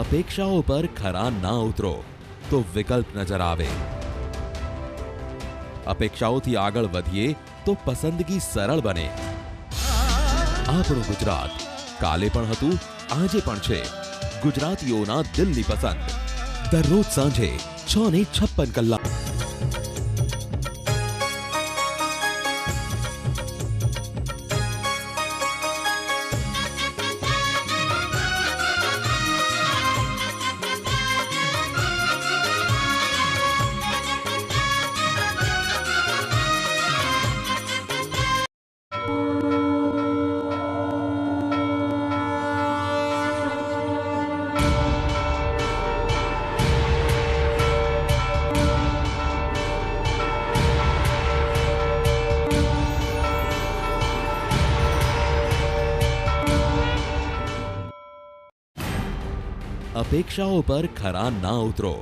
અપેક્ષાઓ પર ખરા ના ઉતરો તો વિકલ્પ નજર આવે. અપેક્ષાઓથી આગળ વધીએ તો પસંદગી સરળ બને. આપણું ગુજરાત કાલે પણ હતું, આજે પણ છે. ગુજરાતીઓના દિલની પસંદ. દરરોજ સાંજે 6:56 કલાક. અપેક્ષાઓ પર ખરા ના ઉતરો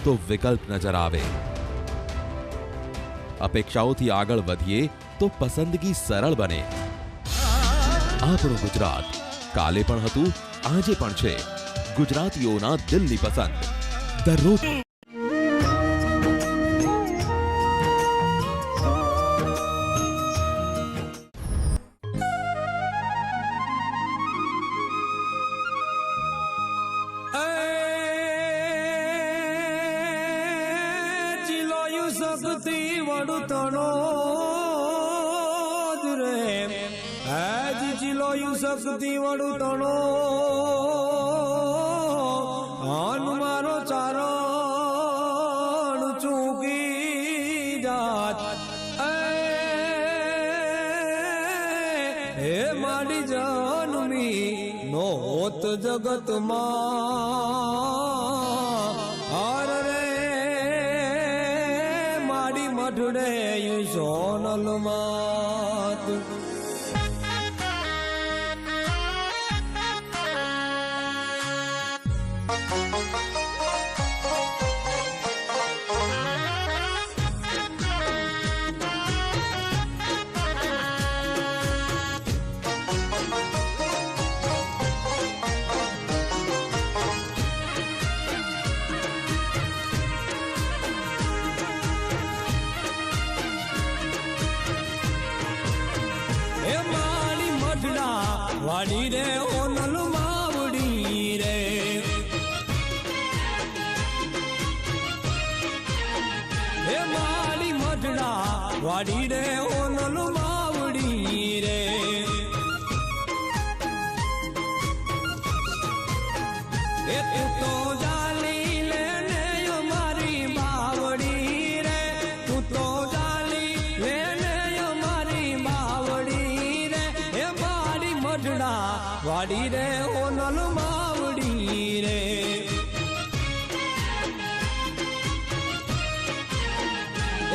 તો વિકલ્પ નજર આવે. અપેક્ષાઓથી આગળ વધીએ તો પસંદગી સરળ બને. આપણું ગુજરાત કાલે પણ હતું, આજે પણ છે. ગુજરાતીઓના દિલની પસંદ. દરરોજ શક્તિ વડુતણો જ રે આજ ચિલોયું શક્તિ વડુતણો હનુમારો ચારણ ચૂકી જાત હે માડી જન્મી નો હોત જગતમાં હર રે મઢડે સોનલ માત વાડી રે ઓનલ માવડી રે હે માડી મઢડા વાડી રે ઓનલ માવડી રે એ તું તો જાલી લે ને અમારી બાવડી રે તું તો જાલી લે ને અમારી બાવડી રે હે વાડી રે ઓનલ માવડી રે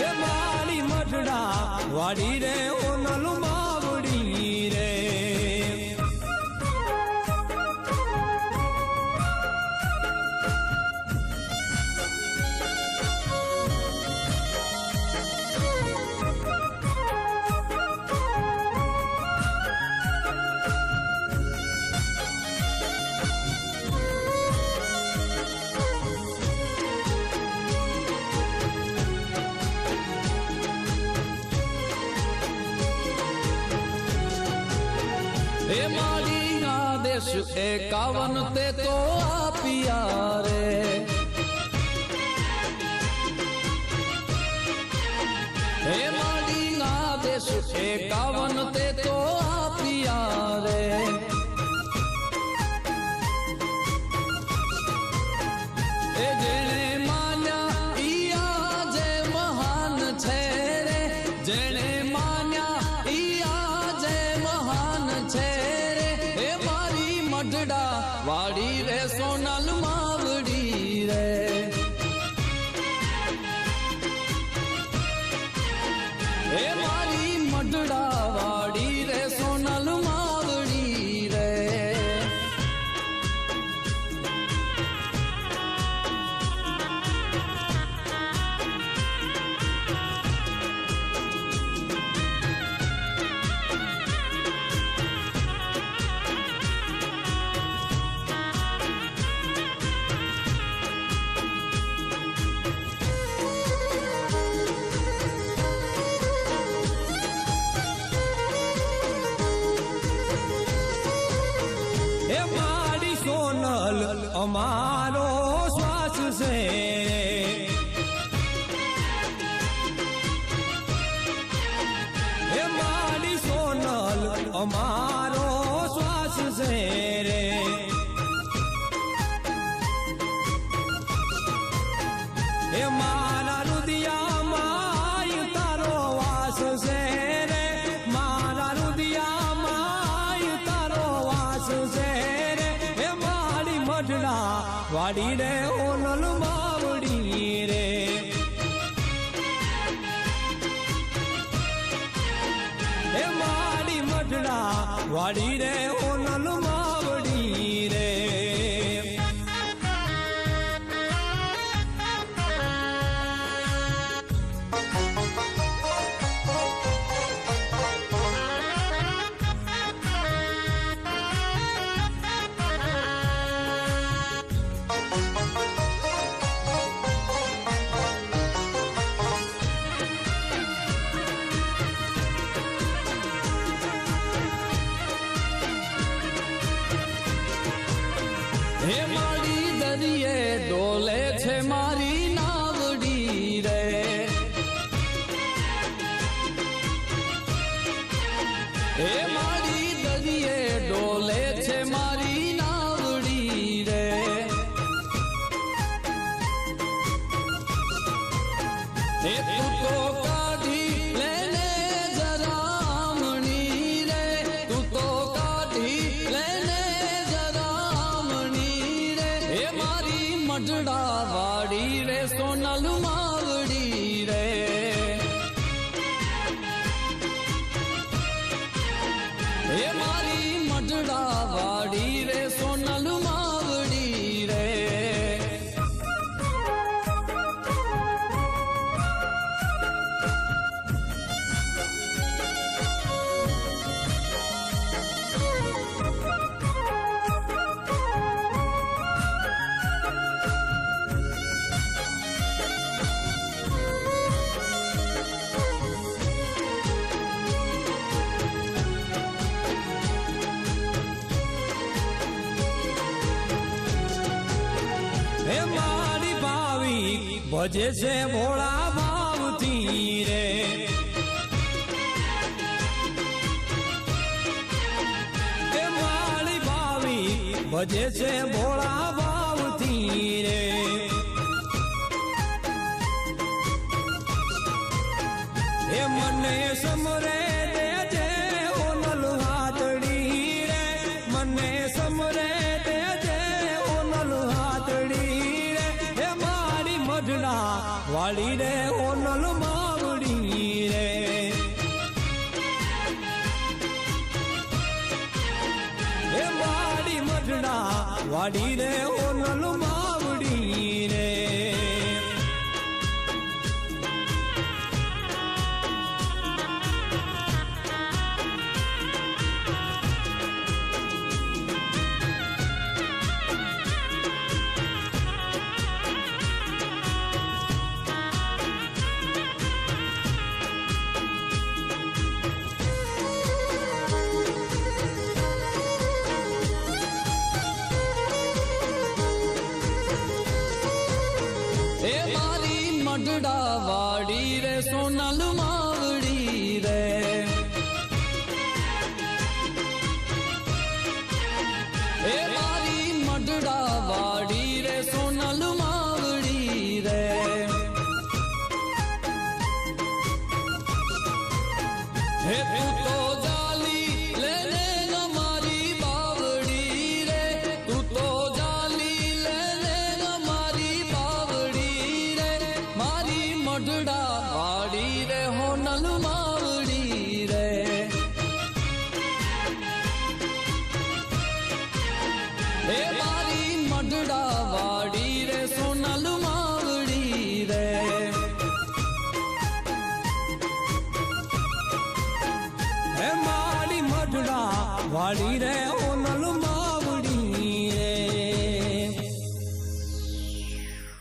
એ મારી મઢડા વાડી રે ઓનલ માવડી રે હે મારી આદેશ 51 તે તો આપિયા રે હે મારી આદેશ 51 તે તો આપિયા રે એ જેણે માન્યા ઈ આજે મહાન છે રે જેણે માન્યા ઈ આજે મહાન છે વાડી રે સોનલ માવડી રે હે મારી મઢડા વાડી રે સોનલ માવડી રે અમારો શ્વાસ છે એ મારી સોનલ અમારો શ્વાસ છે રે એ મારા રુદિયામાં તારો વાસ છે રે મારા રુદિયામાં તારો વાસ છે રે એ મારી મઢડા વાડી રે ઓનલ માવડી રે એ મારી મઢડા વાડી રે ઓનલ માવડી રે હે મારી દરિયે ડોલે છે મારી નાવડી રે હે મારી દરિયે ડોલે છે મારી નાવડી રે હે તું તો કાઢી લેને જરામણી રે તું તો કાઢી લેને મઢડા વાડી રે સોનલ માવડી રે હે મારી મઢડા વાડી રે સોનલ માવડી રે હે મારી ભાવી ભજે છે ભોળા ભાવથી રે હે મારી ભાવી ભજે છે ભોળા ભાવથી રે હે મને સમરે દેજે ઓનલ હાથડી રે મને સમરે દેજે ઓનલ હાથડી રે હે મારી મઢડા વાળી રે ઓનલ માવડી રે હે મારી મઢડા વાળી રે ઓનલ માવડી રે હે મારી મઢડા વાડી રે સોનલ માવડી રે હે મારી મઢડા વાડી રે સોનલ માવડી રે હે તું તો જાલી લેને ન મારી બાવડી રે તું તો જાલી લેને ન મારી બાવડી રે મારી મઢડા વાડી રે હોનલ માવડી રે હે મારી મઢડા વાડી રે સોનલ માવડી રે હે મારી મઢડા વાળી રે